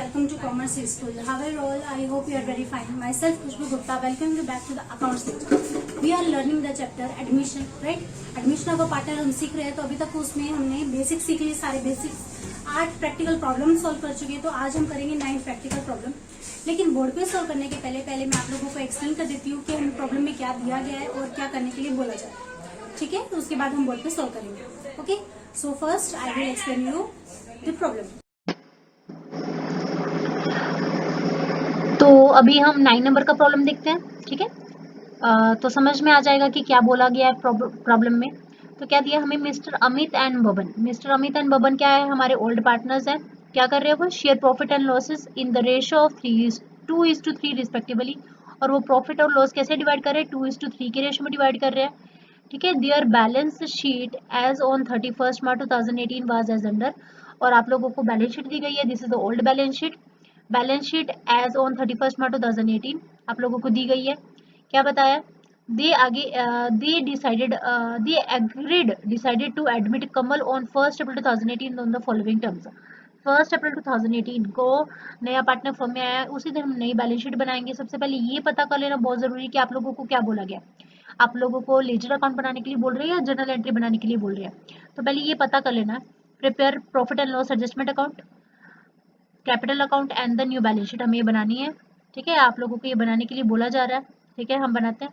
welcome to Commerce School. How are you all? I hope you are very fine. Myself Khushbu Gupta, welcome you back to the accounts section. We are learning the chapter admission, right? Admission of a partner हम सीख रहे हैं, तो अभी तक उसमें हमने basic सीख लिए, सारे बेसिक्स 8 प्रैक्टिकल प्रॉब्लम सॉल्व कर चुके हैं। तो आज हम करेंगे 9 प्रैक्टिकल प्रॉब्लम। लेकिन बोर्ड पे सॉल्व करने के पहले मैं आप लोगों को एक्सप्लेन कर देती हूँ कि हम प्रॉब्लम में क्या दिया गया है और क्या करने के लिए बोला जाए, ठीक है? तो उसके बाद हम बोर्ड पे सॉल्व करेंगे। Okay, so first I will explain you the problem. तो अभी हम 9 नंबर का प्रॉब्लम देखते हैं, ठीक है? तो समझ में आ जाएगा कि क्या बोला गया है प्रॉब्लम में। तो क्या दिया हमें, mister Amit and Baban. Mister Amit and Baban क्या है, हमारे ओल्ड पार्टनर्स हैं। क्या कर रहे हैं वो, share profit and losses in the ratio of 2:3 respectively. और वो प्रॉफिट और लॉस कैसे डिवाइड कर रहे हैं, 2:3 के रेशियो में डिवाइड कर रहे हैं, ठीक है। Their balance sheet as on 31 March 2018 was as under. और आप लोगों को बैलेंस शीट दी गई है, this is the old balance sheet. Balance sheet as on 31 March 2018 आप लोगों को दी गई है। क्या बताया, दे आगे they decided to admit Kamal on 1 April 2018 on the following terms. 1 April 2018 को नया पार्टनर फॉर्म में आया, उसी दिन हम नई बैलेंस शीट बनाएंगे। सबसे पहले ये पता कर लेना बहुत जरूरी है कि आप लोगों को क्या बोला गया। आप लोगों को लेजर अकाउंट बनाने के लिए बोल रहे हैं या जर्नल एंट्री बनाने के लिए बोल रहे हैं। तो पहले ये पता कर लेना, prepare profit and loss adjustment account, capital account and the new balance sheet हमें ये बनानी है, ठीक है। आप लोगों को ये बनाने के लिए बोला जा रहा है, ठीक है, हम बनाते हैं।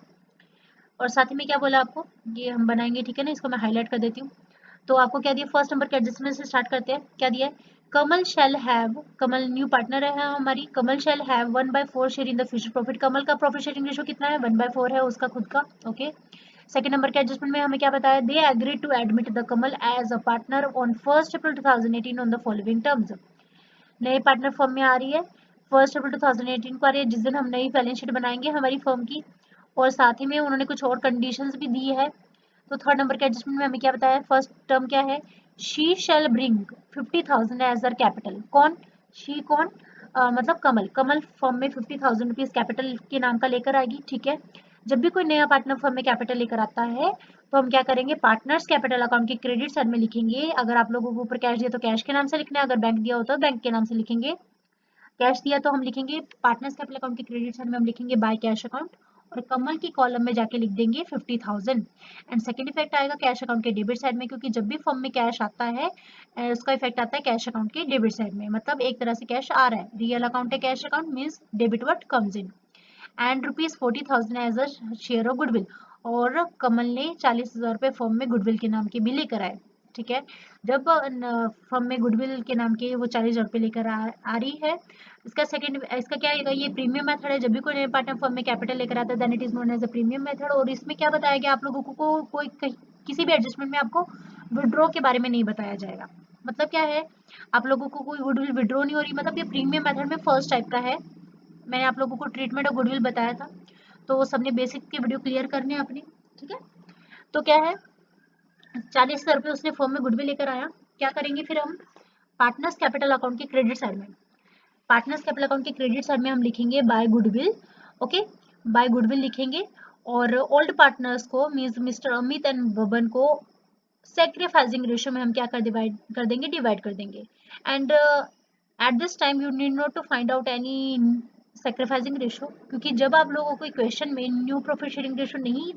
और साथ ही में क्या बोला आपको, ये हम बनाएंगे, ठीक है ना। इसको मैं हाईलाइट कर देती हूँ। तो आपको क्या दिया, फर्स्ट नंबर के एडजस्टमेंट से स्टार्ट करते हैं। क्या दिया है, Kamal shall have, Kamal new partner है हमारी, Kamal shall have 1/4 share in the future profit. Kamal का प्रॉफिट शेयरिंग रेशो कितना है, 1/4 है उसका खुद का, ओके। सेकंड नंबर के एडजस्टमेंट में हमें क्या बताया, they agree to admit the Kamal as a partner on 1 April 2018 on the following terms. नए पार्टनर फर्म में आ रही है 1 अप्रैल 2018 को आ रही है, जिस दिन हम नई बैलेंस शीट बनाएंगे हमारी फर्म की। और साथ ही में उन्होंने कुछ और कंडीशंस भी दी है। तो थर्ड नंबर के एडजस्टमेंट में हमें क्या बताया, फर्स्ट टर्म क्या है, she shall bring 50,000 as her capital. कौन, शी कौन, मतलब कमल। कमल फर्म में 50,000 रुपीज कैपिटल के नाम का लेकर आएगी, ठीक है। जब भी कोई नया पार्टनर फर्म में कैपिटल लेकर आता है तो हम क्या करेंगे, पार्टनर्स कैपिटल अकाउंट के क्रेडिट साइड में लिखेंगे। अगर आप लोगों को ऊपर कैश दिया तो कैश के नाम से लिखना है, अगर बैंक दिया होता तो बैंक के नाम से लिखेंगे। कैश दिया तो हम लिखेंगे पार्टनर्स कैपिटल अकाउंट के क्रेडिट साइड में हम लिखेंगे बाय कैश अकाउंट, और कमल की कॉलम में जाके लिख देंगे 50,000। एंड सेकंड इफेक्ट आएगा कैश अकाउंट के डेबिट साइड में, क्योंकि जब भी फर्म में कैश आता है उसका इफेक्ट आता है कैश अकाउंट के डेबिट साइड में। मतलब एक तरह से कैश आ रहा है, रियल अकाउंट है cash account, means debit what comes in. And ₹40,000 as a share of goodwill. और कमल ने 40,000 रुपये फर्म में गुडविल के नाम के भी लेकर आए, ठीक है। जब फर्म में गुडविल के नाम के वो 40,000 रुपये लेकर आ रही है, इसका क्या आएगा, ये प्रीमियम मेथड है। जब भी कोई नया पार्टनर फर्म में कैपिटल लेकर आता है then it is known as a premium method. और इसमें क्या बताया गया आप लोगों को, कोई किसी भी एडजस्टमेंट में आपको विड्रॉ के बारे में नहीं बताया जाएगा। मतलब क्या है, आप लोगों को कोई गुडविल विड्रॉ नहीं हो रही, मतलब ये प्रीमियम मेथड में फर्स्ट टाइप का है। मैंने आप लोगों को ट्रीटमेंट और गुडविल बताया था, तो वो सबने बेसिक की वीडियो क्लियर करनी है अपनी, ठीक है। तो क्या है, 40,000 रुपये उसने फॉर्म में गुडविल लेकर आया। क्या करेंगे फिर हम, पार्टनर्स कैपिटल अकाउंट के क्रेडिट साइड में, पार्टनर्स कैपिटल अकाउंट के क्रेडिट साइड में हम लिखेंगे by goodwill, okay, by goodwill लिखेंगे। और ओल्ड पार्टनर्स को means Mister Amit and Baban को सेक्रीफाइसिंग रेशियो में हम क्या डिवाइड कर देंगे। And at this time you need not to find out any sacrificing ratio, क्योंकि जब आप लोगों को क्वेश्चन में न्यू प्रॉफिट शेयरिंग रेशियो नहीं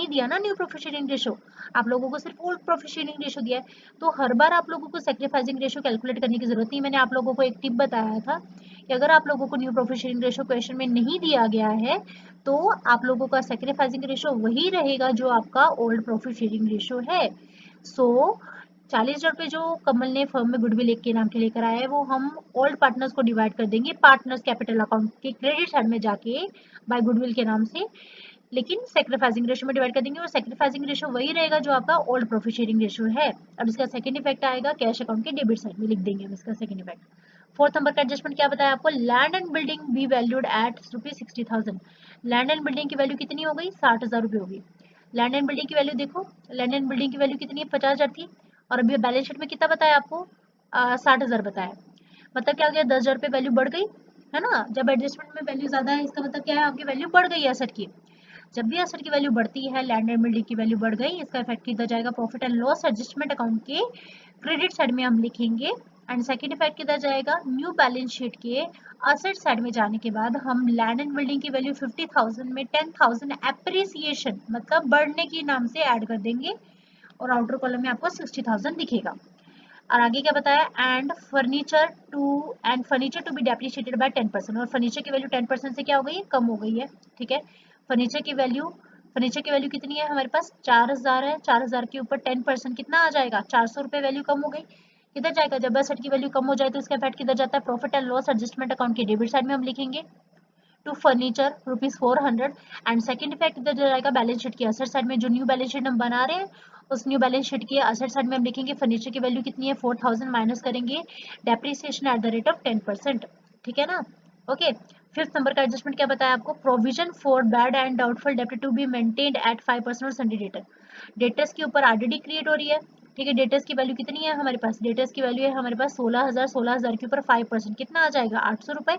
दिया ना, न्यू प्रॉफिट शेयरिंग रेशियो, आप लोगों को सिर्फ ओल्ड प्रॉफिट शेयरिंग रेशियो दिया है। तो हर बार आप लोगों को सेक्रीफाइसिंग रेशियो कैलकुलेट करने की जरूरत नहीं। मैंने आप लोगों को एक टिप बताया था कि अगर आप लोगों को new profit sharing ratio question में नहीं दिया गया है तो आप लोगों का सेक्रीफाइसिंग रेशियो वही रहेगा जो आपका ओल्ड प्रॉफिट शेयरिंग रेशियो है। सो 40,000 रुपये जो कमल ने फर्म में गुडविल के नाम के लेकर आया है वो हम ओल्ड पार्टनर्स को डिवाइड कर देंगे पार्टनर्स कैपिटल अकाउंट के क्रेडिट साइड में जाके बाय गुडविल के नाम से, लेकिन सेक्रीफाइसिंग रेशियो में डिवाइड कर देंगे। और सेक्रीफाइसिंग रेशियो वही रहेगा जो आपका ओल्ड प्रॉफिट शेयरिंग रेशियो है। अब इसका सेकंड इफेक्ट आएगा कैश अकाउंट के डेबिट साइड में लिख देंगे हम इसका सेकंड इफेक्ट। फोर्थ नंबर का एडजस्टमेंट क्या बताया आपको, land and building B valued at ₹60,000। Land and building की वैल्यू कितनी हो गई, 60,000 रुपये होगी। लैंड एंड बिल्डिंग की वैल्यू देखो, लैंड एंड बिल्डिंग की वैल्यू कितनी है, 50,000 थी। और अभी बैलेंस शीट में कितना बताया आपको, 60,000 बताया। मतलब क्या हो गया, 10,000 रुपये वैल्यू बढ़ गई है ना। जब एडजस्टमेंट में वैल्यू ज्यादा है इसका मतलब क्या है, आपकी वैल्यू बढ़ गई है एसेट की। जब भी एसेट की वैल्यू बढ़ती है, लैंड एंड बिल्डिंग की वैल्यू बढ़ गई, इसका इफेक्ट किया जाएगा profit and loss adjustment account के क्रेडिट साइड में हम लिखेंगे एंड सेकेंड इफेक्ट किधर जाएगा, न्यू बैलेंस शीट के असेट साइड में जाने के बाद हम लैंड एंड बिल्डिंग की वैल्यू 50,000 में 10,000 एप्रिसिएशन मतलब बढ़ने के नाम से ऐड कर देंगे और आउटर कॉलम में आपको 60,000 दिखेगा। और आगे क्या बताया, furniture to be depreciated by 10%, और फर्नीचर की वैल्यू 10% से क्या हो गई है, कम हो गई है। ठीक है, फर्नीचर की वैल्यू कितनी है हमारे पास, 4,000 है। 4,000 के ऊपर 10% कितना आ जाएगा, 400 रुपये वैल्यू कम हो गई। किधर जाएगा, जब एसेट की वैल्यू कम हो जाए तो इसका इफेक्ट किधर जाता है, profit and loss adjustment account के डेबिट साइड में हम लिखेंगे to furniture ₹400। And second effect इधर जाएगा बैलेंस शीट की असेट साइड में, जो न्यू बैलेंस शीट हम बना रहे हैं उस न्यू बैलेंस शीट की असेट साइड में हम लिखेंगे फर्नीचर की वैल्यू कितनी है 4,000 माइनस करेंगे depreciation at the rate of 10%। ठीक है ना, ओके। फिफ्थ नंबर का एडजस्टमेंट क्या बताया आपको, provision for bad and doubtful डेब्ट टू बी मेंटेन्ड एट 5% और सन्डे डेटर। डेटर्स के ऊपर आरडीडी क्रिएट हो रही है। ठीक है, डेटर्स की वैल्यू कितनी है हमारे पास, डेटर्स की वैल्यू है हमारे पास 16,000 के ऊपर 5% कितना आ जाएगा, 800 रुपए।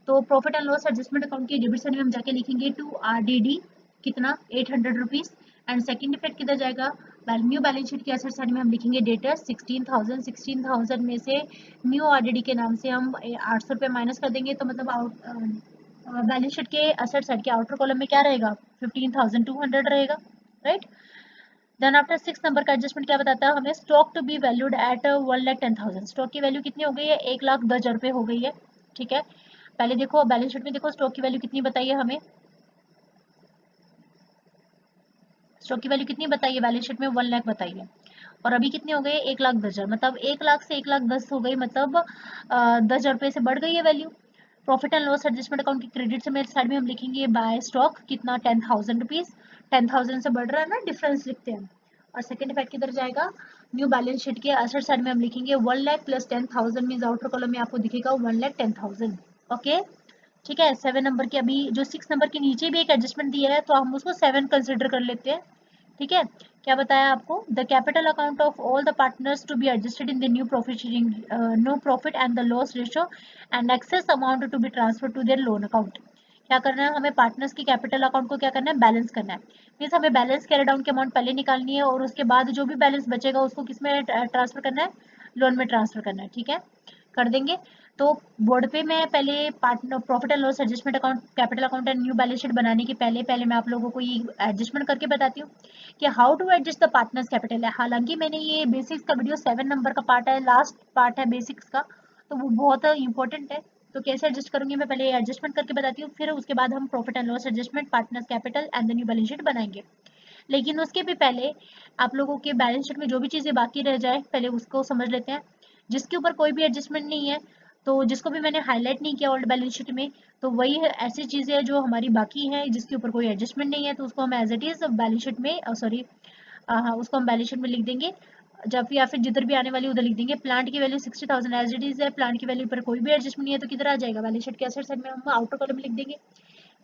तो profit and loss adjustment account की डेबिट साइड में हम जाके लिखेंगे टू आरडीडी कितना 800 रुपीज। एंड सेकंड इफेक्ट किधर जाएगा, न्यू बैलेंस शीट की एसेट साइड में हम लिखेंगे डेटर 16,000 में से न्यू आरडीडी के नाम से हम 800 रुपये माइनस कर देंगे, तो मतलब बैलेंस शीट के एसेट साइड के आउटर कॉलम में क्या रहेगा 15,200 रहेगा, राइट। देन आफ्टर 6 नंबर का एडजस्टमेंट क्या बताता है हमें, stock to be valued at 1,10,000। Stock की वैल्यू कितनी हो गई है, 1,10,000 रुपये हो गई है। ठीक है, पहले देखो बैलेंस शीट में देखो स्टॉक की वैल्यू कितनी बताइए हमें, स्टॉक की वैल्यू कितनी बताइए बैलेंस शीट में 1 लाख बताइए, और अभी कितने हो गए 1,10,000, मतलब 1 लाख से 1,10,000 हो गई, मतलब 10,000 रुपये से बढ़ गई है value. Profit and loss adjustment account की क्रेडिट से मेरे साइड में हम लिखेंगे बाय स्टॉक कितना 10,000 रुपीज, 10,000 से बढ़ रहा है ना, डिफरेंस लिखते हैं। और सेकंड इफेक्ट किधर जाएगा, न्यू बैलेंस शीट के असेट साइड में हम लिखेंगे 1 lakh plus 10,000 means outer column में आपको दिखेगा 1,10,000। ओके, ठीक है। 7 नंबर के अभी जो 6 नंबर के नीचे भी एक एडजस्टमेंट दिया है तो हम उसको 7 कंसिडर कर लेते हैं। ठीक है, क्या बताया आपको, the capital account of all the partners to be adjusted in the new profit sharing no profit and the loss ratio and excess amount to be transfer to their loan account. क्या करना है हमें, partners की capital account को क्या करना है, balance करना है। मीन्स हमें बैलेंस कैरी डाउन की अमाउंट पहले निकालनी है और उसके बाद जो भी बैलेंस बचेगा उसको किस में ट्रांसफर करना है, लोन में ट्रांसफर करना है। ठीक है, कर देंगे। तो बोर्ड पे मैं पहले partner profit and loss adjustment account capital account and new balance sheet बनाने के पहले मैं आप लोगों को ये एडजस्टमेंट करके बताती हूँ कि how to adjust the partners capital है। हालांकि मैंने ये बेसिक्स का वीडियो 7 नंबर का पार्ट है, लास्ट पार्ट है बेसिक्स का, तो वो बहुत इंपॉर्टेंट है। तो कैसे एडजस्ट करूंगी मैं पहले एडजस्टमेंट करके बताती हूँ, फिर उसके बाद हम profit and loss adjustment partners capital and the new balance sheet बनाएंगे। लेकिन उसके भी पहले आप लोगों के बैलेंस शीट में जो भी चीज़ें बाकी रह जाए पहले उसको समझ लेते हैं। जिसके ऊपर कोई भी एडजस्टमेंट नहीं है, तो जिसको भी मैंने हाईलाइट नहीं किया ओल्ड बैलेंस शीट में, तो वही है ऐसी चीज़ें हैं जो हमारी बाकी हैं जिसके ऊपर कोई एडजस्टमेंट नहीं है, तो उसको हम as it is balance sheet में हाँ उसको हम बैलेंस शीट में लिख देंगे, जब या फिर जिधर भी आने वाली उधर लिख देंगे। प्लांट की वैल्यू 60,000 एज इट इज़ है, प्लांट की वैल्यू पर कोई भी एडजस्टमेंट नहीं है तो किधर आ जाएगा, बैलेंस शीट के एसेट साइड में हम आउटर कॉलम में लिख देंगे।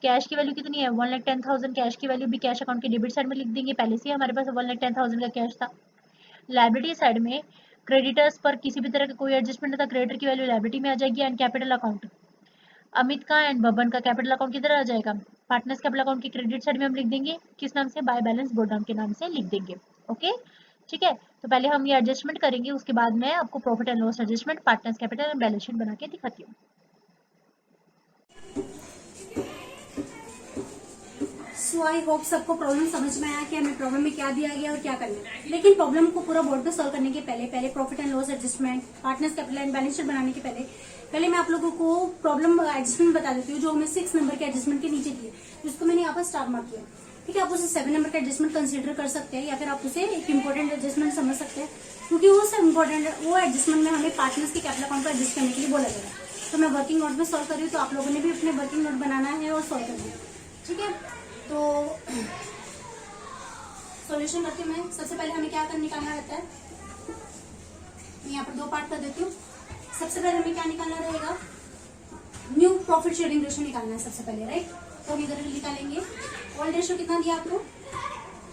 कैश की वैल्यू कितनी है 1,10,000, कैश की वैल्यू भी कैश अकाउंट के डेबिट साइड में लिख देंगे, पहले से ही हमारे पास 1,10,000 का कैश था। लाइबिलिटी साइड में क्रेडिटर्स पर किसी भी तरह का कोई एडजस्टमेंट नहीं था, क्रेडिटर की वैल्यू लाइबिलिटी में आ जाएगी। एंड कैपिटल अकाउंट अमित का एंड बबन का कैपिटल अकाउंट किधर आ जाएगा, पार्टनर्स कैपिटल अकाउंट की क्रेडिट साइड में हम लिख देंगे किस नाम से, बाय बैलेंस गोडाउन के नाम से लिख देंगे। ओके, ठीक है। तो पहले हम ये एडजस्टमेंट करेंगे, उसके बाद मैं आपको profit and loss adjustment partners capital and balance sheet बना के दिखाती हूँ। सो आई होप सबको प्रॉब्लम समझ में आया कि हमें प्रॉब्लम में क्या दिया गया और क्या करना है। लेकिन प्रॉब्लम को पूरा बोर्ड पे सॉल्व करने के पहले profit and loss adjustment partners capital and balance sheet बनाने के पहले मैं आप लोगों को प्रॉब्लम एडजस्टमेंट बता देती हूँ जो हमें 6 नंबर के एडजस्टमेंट के नीचे दिए, जिसको मैंने यहाँ पर स्टार मार्क किया। ठीक है, आप उसे 7 नंबर का एडजस्टमेंट कंसिडर कर सकते हैं या फिर आप उसे एक इंपॉर्टेंट एडजस्टमेंट समझ सकते हैं, क्योंकि वो सब इंपॉर्टेंट वो एडजस्टमेंट में हमें पार्टनर्स के कैपिटल अकाउंट को एडजस्ट करने के लिए बोला गया। तो मैं वर्किंग नोट में सॉल्व कर रही हूँ, तो आप लोगों ने भी अपने वर्किंग नोट बनाना है और सॉल्व करना है। ठीक है, तो सॉल्यूशन करती हूँ मैं। सबसे पहले हमें क्या कर निकालना रहता है, मैं यहाँ पर 2 पार्ट कर देती हूँ। सबसे पहले हमें क्या निकालना रहेगा, न्यू प्रॉफिट शेयरिंग रेशियो निकालना है सबसे पहले, राइट। तो हम इधर निकालेंगे ओल्ड रेशियो कितना दिया आपको,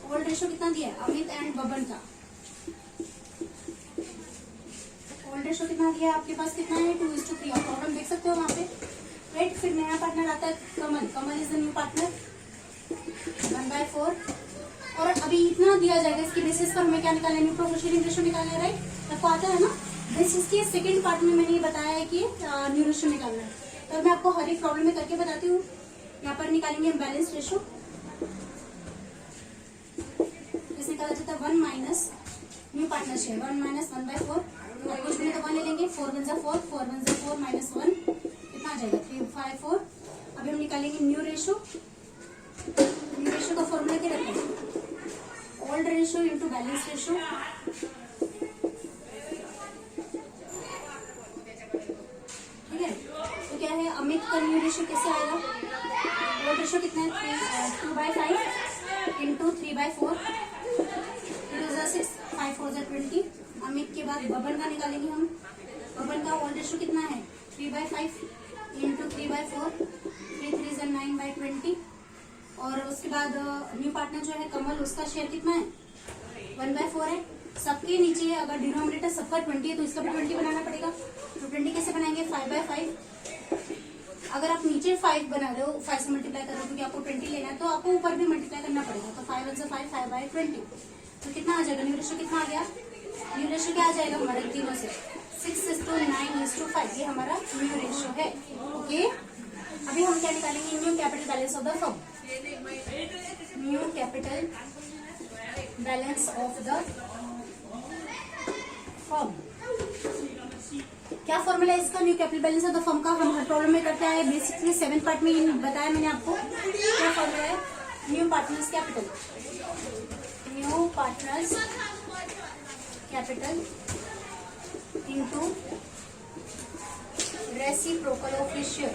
ओल्ड रेशियो कितना दिया है अमित एंड बबन का, ओल्ड रेशियो कितना दिया है आपके पास, कितना है 2:3 आप प्रॉब्लम देख सकते हो वहाँ पे, राइट। फिर नया पार्टनर आता है कमल, Kamal is the new partner 1/4, और अभी इतना दिया जाएगा, इसके बेसिस पर हमें क्या निकालना है, न्यू प्रॉफिट शेयरिंग रेशियो निकालना है, राइट। आपको आता है ना, इस इसके सेकंड पार्ट में मैंने ये बताया है कि न्यू रेशो निकालना है, तो मैं आपको हर एक प्रॉब्लम में करके बताती हूँ। यहाँ पर निकालेंगे हम बैलेंस रेशो। इस निकाला जाता है 1 minus new partner share, 1 minus 1/4, कुछ भी तो 1 ले लेंगे, 4 1 जा 4, 4 1 जा 4 माइनस 1 कितना आ जाएगा 3 5 4। अभी हम निकालेंगे न्यू रेशो। न्यू रेशो का फॉर्मूला क्या रखते हैं, old ratio into balance ratio. ठीक है, तो क्या है अमित का न्यू रेशो कैसे आएगा, ओल्ड रेशो कितना है 2/5 इंटू 3/4, 6 5 4 20। अमित के बाद बबन का निकालेंगे हम। बबन का ओल्ड रेशो कितना है 3/5 इंटू 3/4, 3 3 9/20। और उसके बाद न्यू पार्टनर जो है कमल, उसका शेयर कितना है 1/4 है। सबके नीचे अगर डिनोमिनेटर सबका 20 है तो इसका भी 20 बनाना पड़ेगा। तो 20 कैसे बनाएंगे 5/5। अगर आप नीचे 5 बना रहे हो, 5 से मल्टीप्लाई कर रहे हो क्योंकि आपको 20 लेना है, तो आपको ऊपर भी मल्टीप्लाई करना पड़ेगा। तो 5 1 5 5/20। तो कितना आ जाएगा न्यू रेशो, कितना आ गया न्यू रेशो, क्या आ जाएगा हमारा तीनों से 6:9:5। ये हमारा न्यू रेशो है। ओके, अभी हम क्या निकालेंगे, new capital balance of the firm. New capital balance of the firm. क्या फॉर्मूला है इसका, new capital balance of the firm का? हम हर प्रॉब्लम में करते हैं, बेसिकली 7 पार्ट में बताया मैंने आपको। क्या फॉर्मूला है, new partners capital, new partners capital into reciprocal of his share.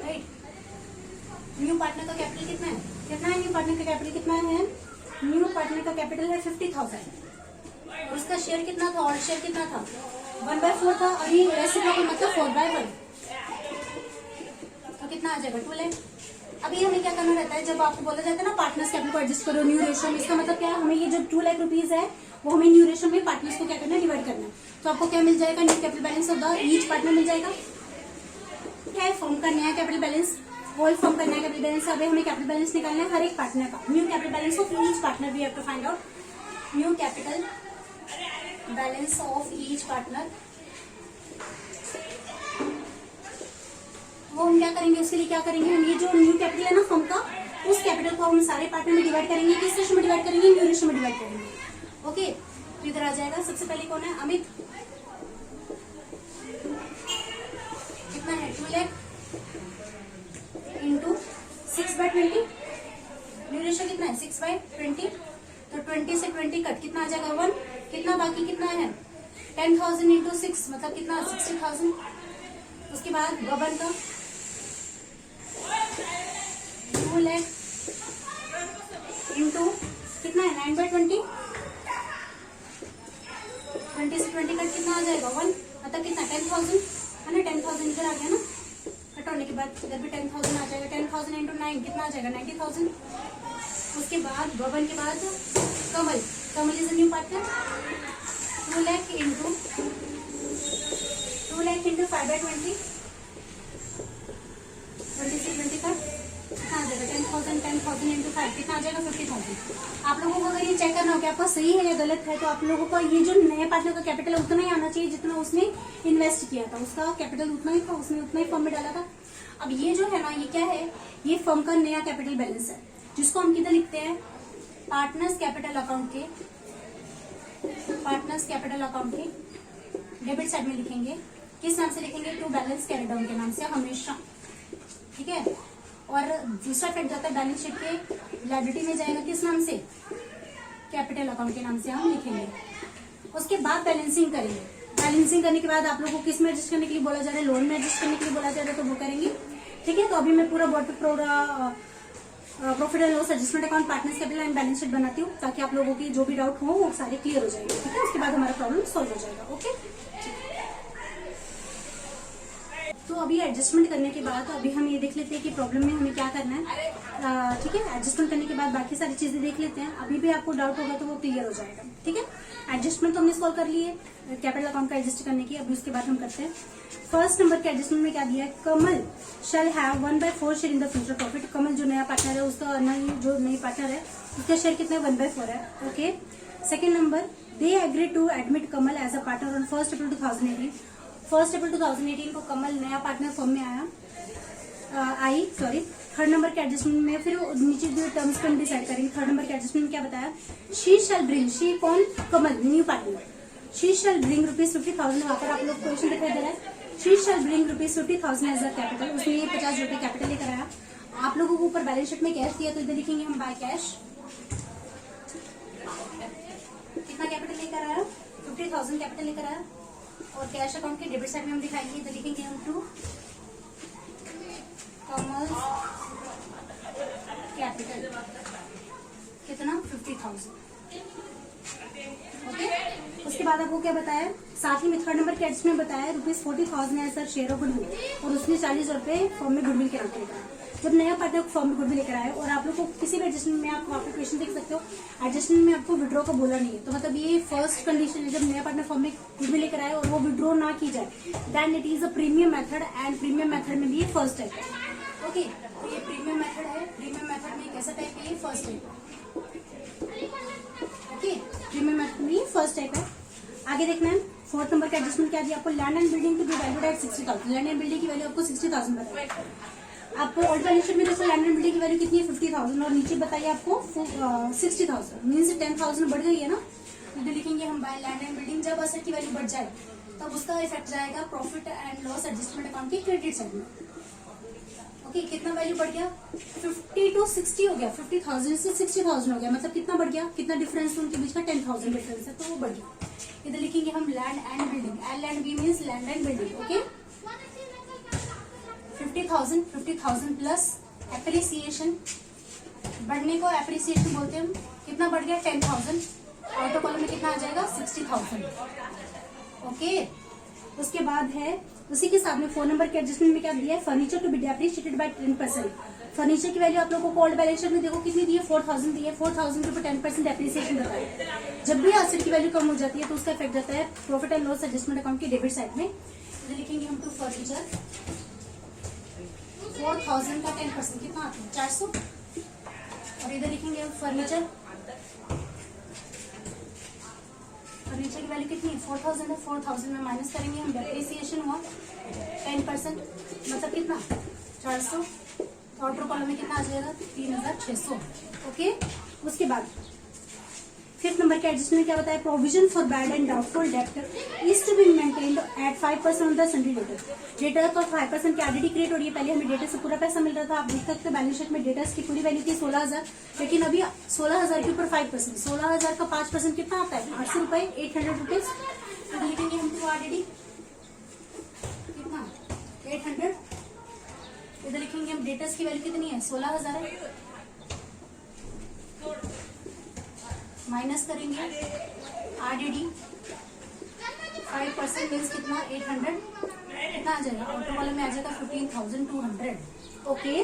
Right, new partner का कैपिटल कितना है, न्यू पार्टनर का कैपिटल कितना है, न्यू पार्टनर का कैपिटल है 50,000। और उसका शेयर कितना था, और शेयर कितना था 1/4 था, और ये रेसिप्रोकल मतलब 4/1। तो कितना आ जाएगा 2 लाख। अभी हमें क्या करना रहता है, जब आपको बोला जाता है ना पार्टनर्स कैपिटल को एडजस्ट करो न्यू रेशो में, इसका मतलब क्या है, हमें ये जो 2 लाख रुपीज है वो हमें न्यू रेशो में पार्टनर्स को क्या करना है, डिवाइड करना है। तो आपको क्या मिल जाएगा, new capital balance of the each partner मिल जाएगा। क्या है, फर्म का नया कैपिटल बैलेंस, होल फर्म का नया कैपिटल बैलेंस। अभी हमें कैपिटल बैलेंस निकालना है हर एक पार्टनर का। New capital balance of each partner we have to find out. New capital balance of each partner, वो हम क्या करेंगे, उसके लिए क्या करेंगे, हम ये जो न्यू कैपिटल है ना फर्म का, उस कैपिटल को हम सारे पार्टनर में डिवाइड करेंगे। किस रेशो में डिवाइड करेंगे, न्यू रेशो में डिवाइड करेंगे। ओके, तो इधर आ जाएगा। सबसे पहले कौन है, अमित, कितना है 2 लाख इंटू 6/20। न्यू रेशो कितना है 6/20। तो 20 से 20 कट, कितना आ जाएगा 1। कितना बाकी कितना है 10,000 इंटू 6 मतलब कितना 60,000। उसके बाद बबन का 2 लाख इंटू कितना है 9/20। 20 से 20 कट, कितना आ जाएगा 1 मतलब कितना 10,000 है ना। 10,000 इधर आ गया ना, हटोने के बाद इधर भी 10,000 आ जाएगा। 10,000 इंटू 9 कितना आ जाएगा 90,000। उसके बाद बबन के बाद Kamal, Kamal is a new partner. 2 lakh into 5/20। 20 से 20 का कितना आ जाएगा 10,000। 10,000 इंटू 5 कितना आ जाएगा 50,000। आप लोगों को अगर ये चेक करना हो कि आपका सही है या गलत है, तो आप लोगों को ये जो नए पार्टनर का कैपिटल है उतना ही आना चाहिए जितना उसने इन्वेस्ट किया था। उसका कैपिटल उतना ही था, उसने उतना ही फर्म में डाला था। अब ये जो है ना, ये क्या है, ये फर्म का नया कैपिटल बैलेंस है, जिसको हम किधर लिखते हैं, पार्टनर्स कैपिटल अकाउंट के, पार्टनर्स कैपिटल अकाउंट के डेबिट साइड में लिखेंगे। किस नाम से लिखेंगे, टू बैलेंस कैरी डाउन के नाम से हमेशा। ठीक है, और दूसरा फेट जाता है बैलेंस शीट के लायबिलिटी में जाएगा, किस नाम से, कैपिटल अकाउंट के नाम से हम लिखेंगे। उसके बाद बैलेंसिंग करेंगे। बैलेंसिंग करने के बाद आप लोगों को किस में एडजस्ट करने के लिए बोला जा रहा है, लोन में एडजस्ट करने के लिए बोला जा रहा है, तो वो करेंगे। ठीक है, तो अभी मैं पूरा profit and loss adjustment account, partners capital and balance sheet बनाती हूँ, ताकि आप लोगों की जो भी डाउट हो वो सारे क्लियर हो जाएंगे। ठीक है, उसके बाद हमारा प्रॉब्लम सॉल्व हो जाएगा। ओके, तो अभी एडजस्टमेंट करने के बाद अभी हम ये देख लेते हैं कि प्रॉब्लम में हमें क्या करना है। ठीक है, एडजस्टमेंट करने के बाद बाकी सारी चीजें देख लेते हैं। अभी भी आपको डाउट होगा तो वो क्लियर हो जाएगा। ठीक है, एडजस्टमेंट तो हमने सॉल्व कर ली है कैपिटल अकाउंट का एडजस्ट करने की। अभी उसके बाद हम करते हैं फर्स्ट नंबर के एडजस्टमेंट में क्या दिया है, Kamal shall have 1/4 share in the future profit. Kamal जो नया पार्टनर है, उसका जो नई पार्टनर है उसका शेयर कितना है 1/4 है। Okay, second number they agree to admit Kamal as a partner on 1 April 2018। 1 April 2018 को कमल नया पार्टनर फॉर्म में आई। थर्ड नंबर के एडजस्टमेंट में फिर नीचे जो टर्म्स पर डिसाइड करेंगे। थर्ड नंबर के एडजस्टमेंट में क्या बताया, शी शैल ब्रिंग, शी कौन, Kamal new partner, she shall bring ₹50,000। वहां पर आप लोग क्वेश्चन दिखाई दे रहा है, she shall bring ₹50,000 as a capital. उसने ये 50 रुपए कैपिटल लेकर आया। आप लोगों को ऊपर बैलेंस शीट में कैश दिया तो इधर लिखेंगे हम बाय कैश। कितना कैपिटल लेकर आया, 50,000 कैपिटल लेकर आया। और कैश अकाउंट के डेबिट साइड में हम दिखाएंगे, इधर लिखेंगे हम टू कमल कैपिटल कितना 50,000। ओके, उसके बाद आपको क्या बताया, साथ ही में थर्ड नंबर के एडजस्टमेंट में बताया ₹40,000 है सर शेयर ऑफ गुडविल, और उसने 40 रुपए फॉर्म में गुडविल के नाम पे लेकर। जब नया पार्टनर फॉर्म में गुडविल लेकर आए, और आप लोग को किसी भी एडजस्टमेंट में आपको आपको क्वेश्चन देख सकते हो, एडजस्टमेंट में आपको विड्रॉ का बोला नहीं है, तो मतलब ये फर्स्ट कंडीशन है, जब नया पार्टनर फॉर्म में गुडविल लेकर आए और वो विड्रॉ ना की जाए, then it is a premium method, and premium method में भी फर्स्ट टाइप है। ओके, तो ये प्रीमियम मेथड है, प्रीमियम मेथड में कैसा टाइप है, ये फर्स्ट टाइप है। ओके, प्रीमियम मेथड में फर्स्ट टाइप है। आगे देखना है, फोर्थ नंबर का एडजस्टमेंट क्या दिया आपको, land and building to be valued at 60,000। Land and building की वैल्यू आपको 60,000 बताइए। आपको ओल्ड बैलेंस शीट में देखो लैंड एंड बिल्डिंग की वैल्यू कितनी है 50,000, और नीचे बताइए आपको 60,000, मीन्स 10,000 बढ़ गई है ना। तो लिखेंगे हम बाय लैंड एंड बिल्डिंग। जब असेट की वैल्यू बढ़ जाए तब उसका इफेक्ट जाएगा profit and loss adjustment account के क्रेडिट साइड में। ओके, कितना वैल्यू बढ़ गया, 50 to 60 हो गया, 50,000 से 60,000 हो गया, मतलब कितना बढ़ गया, कितना डिफरेंस उनके बीच का 10,000 डिफरेंस है, तो वो बढ़ गया। इधर लिखेंगे हम land and building, L and B means land and building. Okay, 50,000 plus appreciation, बढ़ने को एप्रिसिएशन बोलते हैं हम, कितना बढ़ गया 10,000, ऑटो कॉलम में कितना आ जाएगा 60,000। ओके, उसके बाद है उसी के साथ में 4 नंबर के एडजस्टमेंट में क्या दिया है, furniture to be depreciated by 10%। Furniture की वैल्यू आप लोगों को ओल्ड बैलेंस शीट में देखो कितनी दी है, 4,000 दी है, 4,000 के ऊपर 10% डेप्रिसिएशन बताया। जब भी एसेट की वैल्यू कम हो जाती है तो उसका इफेक्ट जाता है profit and loss adjustment account के डेबिट साइड में। तो लिखेंगे हम टू फर्नीचर, 4,000 का 10% कितना आता है 400, और इधर लिखेंगे हम फर्नीचर, फर्नीचर की वैल्यू कितनी है 4,000 है, 4,000 में माइनस करेंगे हम, डेप्रिसिएशन हुआ 10%, मतलब कितना 400, तो ऑर्डर कॉलम में कितना आ जाएगा 3,600। ओके, उसके बाद फिफ्थ नंबर के एडजस्टमेंट क्या बताया, provision for bad and doubtful debtor is to be maintained at 5% on the sundry debtor. Debtor का 5% की आरडीडी क्रिएट हो रही है, पहले हमें डेटर से पूरा पैसा मिल रहा था, आप देख सकते हैं बैलेंस शीट में डेटर्स की पूरी वैल्यू थी 16,000, लेकिन अभी 16,000 के ऊपर 5%, 16,000 का 5% कितना आता है 800 रुपए, 800 रुपीज। तो लिखेंगे हम टू आरडीडी कितना 800, इधर लिखेंगे हम डेटर्स की वैल्यू कितनी है 16,000 है, माइनस करेंगे आरडीडी 5% मीन्स कितना 800, कितना आ जाएगा ऑटो वाले में आ जाएगा 15,200। ओके,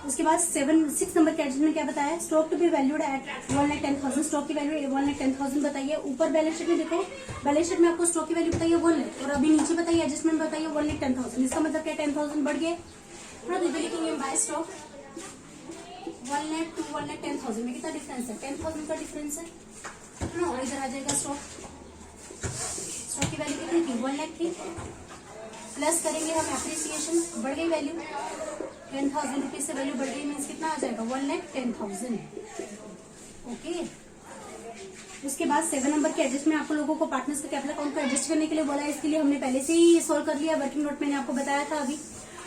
उसके बाद 6 नंबर के एडजस्टमेंट क्या बताया, stock to be valued at 1,10,000, stock की वैल्यू 1,10,000 बताइए। ऊपर बैलेंस शीट में देखो, बैलेंस शीट में आपको स्टॉक की वैल्यू बताइए 1 लाख, और अभी नीचे बताइए एडजस्टमेंट बताइए 1,10,000, इसका मतलब क्या 10,000 बढ़ गए। तो इधर लिखेंगे बाय स्टॉक 1 लाख टू 1,10,000 में कितना डिफरेंस है 10,000 का डिफरेंस है ना, और इधर आ जाएगा स्टॉक, स्टॉक की वैल्यू कितनी थी 1 लाख थी, प्लस करेंगे हम एप्रिसिएशन, बढ़ गई वैल्यू 10,000 रुपीज से वैल्यू बढ़ गई, मीन्स कितना आ जाएगा 1,10,000। ओके, उसके बाद 7 नंबर के एडजस्ट में आप लोगों को पार्टनर्स के कैपिटल अकाउंट को एडजस्ट करने के लिए बोला है, इसके लिए हमने पहले से ही सॉल्व कर लिया, वर्किंग नोट मैंने आपको बताया था अभी,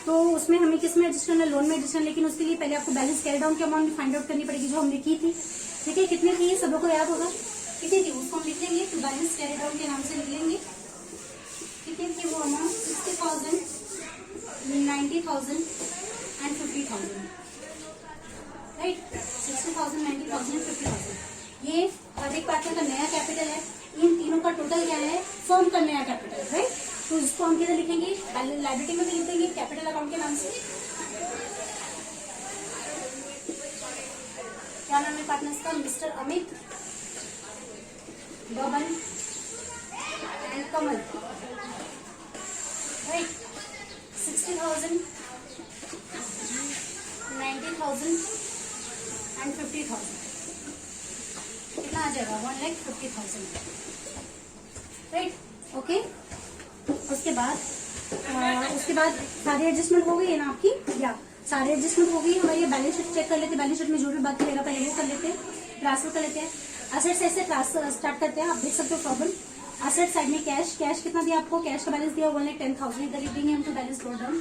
तो उसमें हमें किस में एडजस्ट करना है, लोन में एडजस्ट करना, लेकिन उसके लिए पहले आपको बैलेंस कैरी डाउन की अमाउंट फाइंड आउट करनी पड़ेगी जो हमने की थी। ठीक है, कितनी थी सब लोग को याद होगा, कितनी थी उसको हम लिख लेंगे, तो बैलेंस कैरी डाउन के नाम से लिख लेंगे, कितनी थी वो अमाउंट 60,000, 90,000 एंड 50,000, राइट 60,000, 90,000 एंड 50,000। ये अधिक पार्टनर का नया कैपिटल है, इन तीनों का टोटल क्या है फर्म का नया कैपिटल, राइट। तो इसको हम किधर लिखेंगे, लायबिलिटी में भी लिख देंगे कैपिटल अकाउंट के नाम से। क्या नाम है पार्टनर्स का, mister Amit, Baban and Kamal, right. 60,000, 90,000 and 50,000 कितना आ जाएगा 1,50,000, राइट। ओके, उसके बाद सारी एडजस्टमेंट हो गई है ना आपकी, या सारी एडजस्टमेंट हो गई। हमारी बैलेंस शीट चेक कर लेते हैं, बैलेंस शीट में जो भी बाकी रहेगा पहले वो कर लेते हैं, ट्रांसफर कर लेते हैं। असेट्स ऐसे स्टार्ट करते हैं, आप देख सकते हो प्रॉब्लम। असेट साइड में कैश कितना दिया आपको, कैश का बैलेंस दिया 1,10,000, इधर लिख देंगे हम तो बैलेंस ब्रॉट डाउन।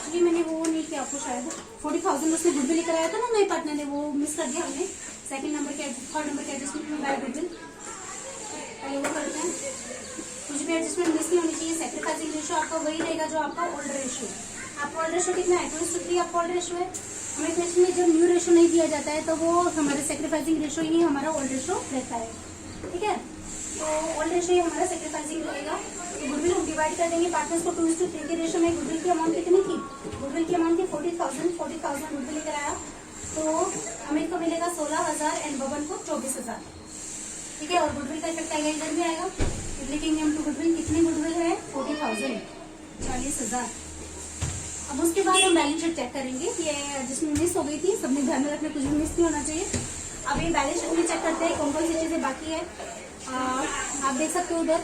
एक्चुअली मैंने वो नहीं किया आपको, शायद 40,000 उसने गुडविल लेकर आया था ना, नए पार्टनर ने, वो मिस कर दिया हमने। थर्ड नंबर के एडजस्टमेंट में बाय गुडविल, पहले वो करते हैं। कुछ भी एडजस्टमेंट मिस नहीं होनी चाहिए। सैक्रिफाइसिंग रेशियो आपका वही रहेगा जो आपका ओल्ड रेशियो। आपका ओल्ड रेशियो कितना है, 2:3 आपका ओल्ड रेशियो है। हमें क्वेश्चन में जब न्यू रेशियो नहीं दिया जाता है तो वो हमारे सैक्रिफाइसिंग रेशियो ही नहीं हमारा ओल्ड रेशियो रहता है, ठीक है। तो ओल्ड रेशियो ही हमारा सैक्रिफाइसिंग रहेगा। तो गुडविल हम डिवाइड कर देंगे पार्टनर्स को 2:3 के रेशियो में। गुडविल की अमाउंट कितनी थी, गुडविल की अमाउंट थी 40,000 गुडविल लेकर आया, तो अमित को मिलेगा 16,000 एंड बबन को 24,000, ठीक है। और गुडविल का इफेक्ट आएगा, इधर भी आएगा। लिखेंगे हम तो गुडविल, कितनी गुडविल है 40,000, 40,000। अब उसके बाद हम बैलेंस शीट चेक करेंगे। ये एडजस्टमेंट मिस हो गई थी, सबने ध्यान में रखना, कुछ भी मिस नहीं होना चाहिए। अब ये बैलेंस शीट में चेक करते हैं कौन कौन सी चीजें बाकी है। आप देख सकते हो उधर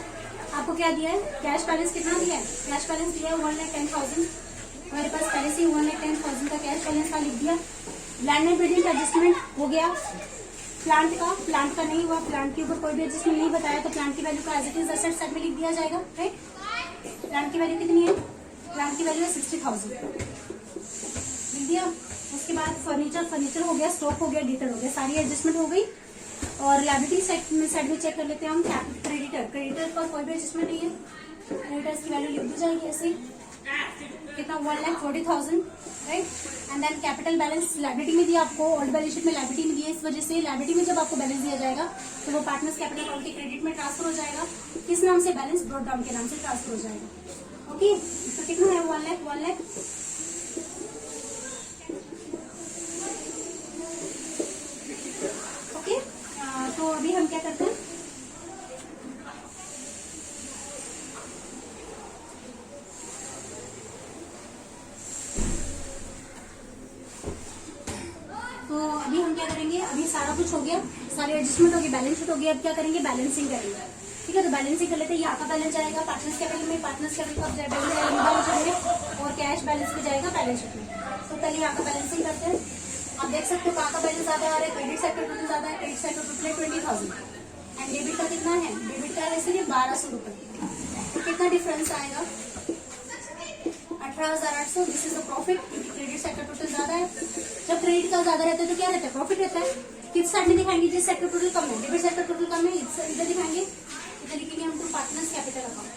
आपको क्या दिया है, कैश बैलेंस कितना दिया है, कैश बैलेंस दिया है 1,10,000। हमारे पास पहले से 1,10,000 का कैश बैलेंस का लिख दिया। लैंड एंड बिल्डिंग का एडजस्टमेंट हो गया। प्लांट का नहीं हुआ, प्लांट के ऊपर कोई भी एडजस्टमेंट नहीं बताया, तो प्लांट की वैल्यू का as it is asset side में लिख दिया जाएगा, राइट। प्लांट की वैल्यू कितनी है, प्लांट की वैल्यू है 60,000, लिख दिया। उसके बाद फर्नीचर हो गया, स्टॉक हो गया, डिटर हो गया, सारी एडजस्टमेंट हो गई। और लायबिलिटी साइड में चेक कर लेते हैं हम। क्रेडिटर पर कोई भी एडजस्टमेंट नहीं है, क्रेडिटर्स की वैल्यू लिख दी जाएगी ऐसे, कितना 1,40,000, right. And then capital balance liability में दिया आपको, ओल्ड बैलेंस शीट में लायबिलिटी में दिया, इस वजह से लायबिलिटी में जब आपको बैलेंस दिया जाएगा तो वो पार्टनर्स कैपिटल अकाउंट के क्रेडिट में ट्रांसफर हो जाएगा। किस नाम से, बैलेंस ब्रॉट डाउन के नाम से ट्रांसफर हो जाएगा, ओके। तो कितना है 1 लाख, ओके। तो अभी हम क्या करते हैं, अभी सारा कुछ हो गया, सारी एडजस्टमेंट हो गई, बैलेंस शीट हो गया। अब क्या करेंगे, बैलेंसिंग करेंगे, ठीक है। तो बैलेंसिंग कर लेते हैं। यहाँ का बैलेंस जाएगा पार्टनर्स कैपिटल में, पार्टनर्स कैपिटल कब जाएगा और कैश बैलेंस पे जाएगा बैलेंस शीट में। तो पहले यहाँ का बैलेंसिंग करते हैं। आप देख सकते हो कहाँ का बैलेंस ज्यादा आ रहा है, क्रेडिट साइड का टोटल ज्यादा है, क्रेडिट साइड का टोटल है 20,000 एंड डेबिट का कितना है, डेबिट का है सिर्फ 1,200 रुपए। तो कितना डिफरेंस आएगा, 18,800। दिस इज द प्रॉफिट, क्योंकि क्रेडिट साइड का टोटल ज्यादा है। जब क्रेडिट का ज्यादा रहता है तो क्या रहता है, प्रॉफिट रहता है। किस साइड में दिखाएंगे, जिस साइड का टोटल कम है, डेबिट साइड का टोटल कम है, इधर दिखाएंगे। इधर लिखेंगे हम पार्टनर्स कैपिटल अकाउंट,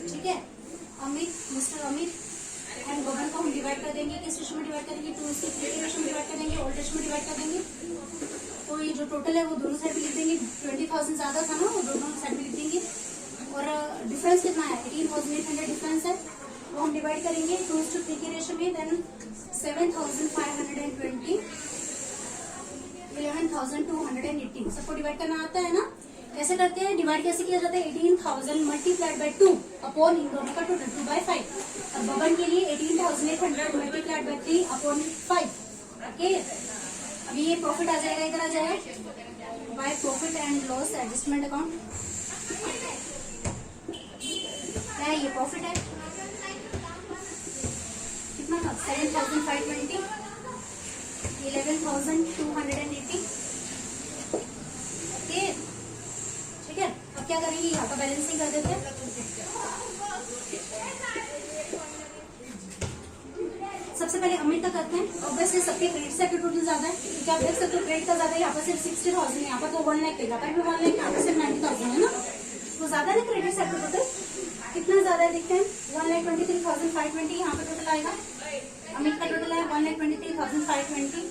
ठीक है। मिस्टर अमित एंड बबन को हम डिवाइड कर देंगे, किस रेशियो में डिवाइड करेंगे, 2:3 रेशियो में डिवाइड कर देंगे, ओल्ड रेशियो में डिवाइड कर देंगे। तो ये जो टोटल है वो दोनों साइड में लिख देंगे। 20,000 ज्यादा था ना, वो दोनों साइड में लिख देंगे। और डिफरेंस कितना है, 18,800 डिफरेंस है, वो हम डिवाइड करेंगे 2:3 के रेशियो में। देन 7,520, 11,280 सबको डिवाइड करना आता है ना। कैसे करते हैं, डिवाइड कैसे किया जाता है, 18,000 मल्टीप्लाइड बाई 2 अपॉन इन दोनों का टोटल 2/5। और बबन के लिए 18,800 मल्टीप्लाइड बाई 3 अपॉन 5, ओके। अभी ये प्रॉफिट आ जाएगा, इधर आ जाएगा by profit and loss adjustment account. क्या है, ये प्रॉफिट है, कितना था 7,520, 11,280, ओके, ठीक है। अब क्या करेंगे, यहाँ का बैलेंसिंग कर देते हैं। सबसे पहले अमित का करते हैं। ऑब्वियसली सबके क्रेडिट साइड का टोटल ज्यादा है, क्योंकि आप देख सकते हो क्रेडिट का ज्यादा है। यहाँ पर सिर्फ 60,000 है, यहाँ पर तो 1 लाख है, यहाँ पर भी 1 लाख, यहाँ पर सिर्फ 90,000 है ना, तो ज्यादा है क्रेडिट साइड का टोटल। कितना ज्यादा है देखते हैं, 1,23,520 यहाँ पे टोटल आएगा। अमित का टोटल है 1,23,520,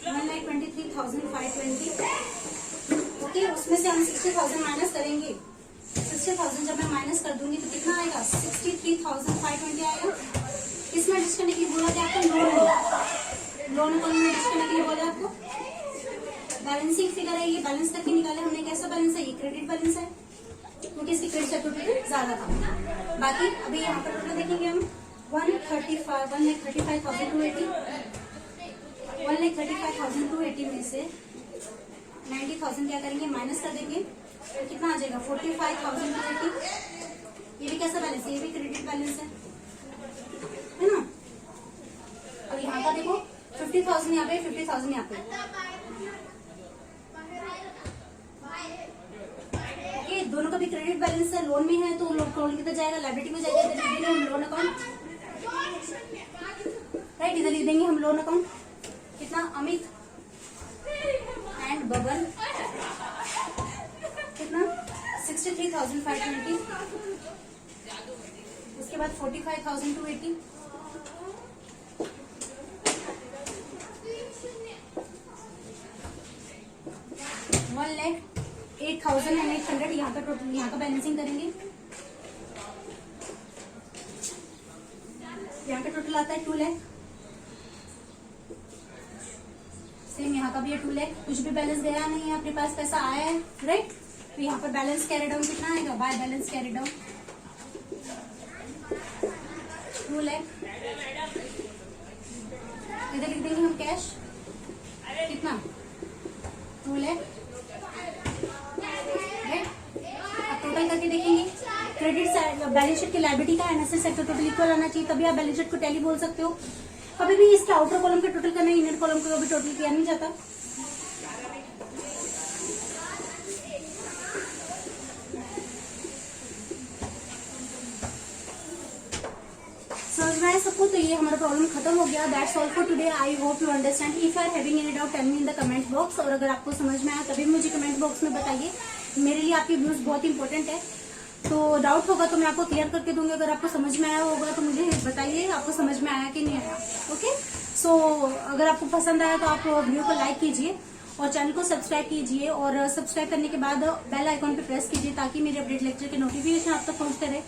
1,23,520, ओके। उसमें से हम 60,000 माइनस करेंगे। 60,000 जब मैं माइनस कर दूंगी तो कितना आएगा, 63,520 आएगा। इसमें एडजस्ट करने के लिए बोला था आपको, लोन अकाउंट में एडजस्ट करने के लिए बोला आपको। बैलेंसिंग फिगर है, ये बैलेंस करके निकाले हमने, कैसा बैलेंस है, ये क्रेडिट बैलेंस है, क्योंकि इसकी क्रेडिट चैप्टर टोटल ज्यादा था। बाकी अभी यहाँ पर टोटल देखेंगे हम 1,35,280 में से 90,000 क्या करेंगे, माइनस कर देंगे, तो कितना आ जाएगा 45,280। ये भी कैसा बैलेंस है, ये भी क्रेडिट बैलेंस है ना। और यहाँ का देखो 50,000 यहाँ पे, 50,000 यहाँ पे। ओके, दोनों का भी क्रेडिट बैलेंस है, लोन में है तो लोन कितना जाएगा, लायबिलिटी में जाएगा, इधर लिख देंगे हम लोन अकाउंट, राइट। इधर लिख देंगे हम लोन अकाउंट। कितना, अमित एंड बबन कितना 63,520। उसके बाद 45,280, 1,08,800। यहाँ का टोटल, यहाँ का बैलेंसिंग करेंगे। यहाँ का टोटल आता है 2 लाख। सेम यहाँ का भी है 2 लाख। कुछ भी बैलेंस गया नहीं है, अपने पास पैसा आया है, राइट। तो यहाँ पर बैलेंस कैरी डाउन कितना आएगा, by balance carry down 2 lakh. इधर लिख देंगे हम कैश कितना 2 लाख, राइट। अब टोटल करके देखेंगे, क्रेडिट बैलेंस शीट की लायबिलिटी का एनएसएस सेक्टर टोटल इक्वल आना चाहिए, तभी आप बैलेंस शीट को टैली बोल सकते हो। कभी भी इसके आउटर कॉलम का टोटल करना है, इनर कॉलम का कभी टोटल किया नहीं जाता। समझ में आया सबको, तो ये हमारा प्रॉब्लम खत्म हो गया। That's all for today. I hope you understand. If you are having any doubt tell me in the comment box. और अगर आपको समझ में आया तभी मुझे कमेंट बॉक्स में बताइए, मेरे लिए आपकी व्यूज बहुत इंपॉर्टेंट है। तो डाउट होगा तो मैं आपको क्लियर करके दूंगी। अगर आपको समझ में आया होगा तो मुझे बताइए आपको समझ में आया कि नहीं आया। ओके, सो अगर आपको पसंद आया तो आप वीडियो को लाइक कीजिए और चैनल को सब्सक्राइब कीजिए। और सब्सक्राइब करने के बाद बेल आइकॉन पे प्रेस कीजिए ताकि मेरे अपडेट लेक्चर के नोटिफिकेशन आप तक पहुंचते रहे।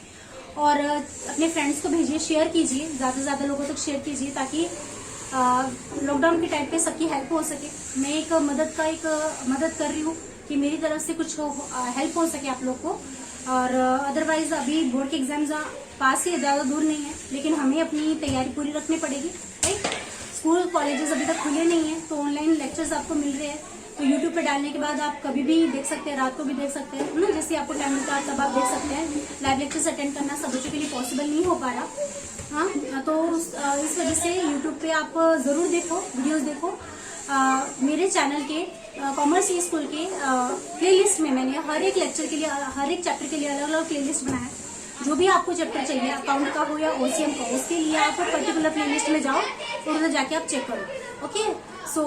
और अपने फ्रेंड्स को भेजिए, शेयर कीजिए, ज्यादा से ज्यादा लोगों तक शेयर कीजिए ताकि लॉकडाउन के टाइम पे सबकी हेल्प हो सके। मैं एक मदद कर रही हूँ कि मेरी तरफ से कुछ हेल्प हो सके आप लोग को। और अदरवाइज अभी बोर्ड के एग्जाम्स पास ही है, ज्यादा दूर नहीं है, लेकिन हमें अपनी तैयारी पूरी रखनी पड़ेगी, राइट। स्कूल कॉलेजेस अभी तक खुले नहीं है तो ऑनलाइन लेक्चर्स आपको मिल रहे हैं, तो यूट्यूब पे डालने के बाद आप कभी भी देख सकते हैं, रात को भी देख सकते हैं ना, जैसे आपको टाइम मिलता है तब आप देख सकते हैं। लाइव लेक्चर्स अटेंड करना सब बच्चों के लिए पॉसिबल नहीं हो पा रहा, हाँ, तो इस वजह से यूट्यूब पे आप जरूर देखो, वीडियोस देखो। मेरे चैनल के कॉमर्स ई स्कूल के प्लेलिस्ट में मैंने हर एक लेक्चर के लिए, हर एक चैप्टर के लिए अलग अलग प्लेलिस्ट बनाया। जो भी आपको चैप्टर चाहिए, अकाउंट का हो या ओसीएम का, उसके लिए आप पर्टिकुलर प्लेलिस्ट में जाओ और उधर जाके आप चेक करो। Okay, so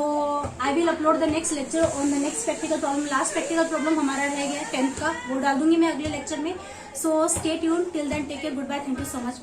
I will upload the next lecture on the next practical problem. Last practical problem हमारा रह गया 10th का, वो डाल दूंगी मैं अगले लेक्चर में। So stay tuned till then, take care, goodbye, thank you so much.